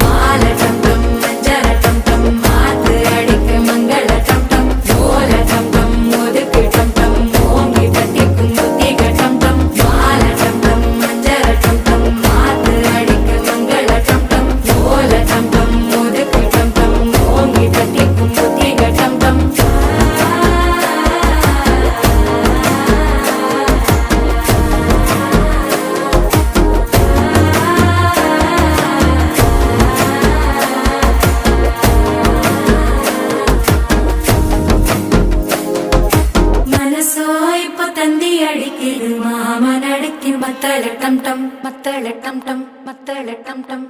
மாலை டம் டம் மஞ்சள டம் டம் மாத்து அடிக்க மங்கள டம் டம் ஓல டம் டம் ஒதுக்கு டம் டம் ஓங்கி தட்டிக்கும் புத்திக டம் டம் மாலை டம் டம் மஞ்சள டம் டம் மாத்து அடிக்க மங்கள டம் டம் ஓல டம் டம் ஒதுக்கு டம் டம் ஓங்கி தட்டிக்கும் புத்திக டம் டம் தந்தி அடிக்குது மாமன் அடிக்கு மத்தள டம் டம் மத்தள டம் டம் மத்தள டம் டம்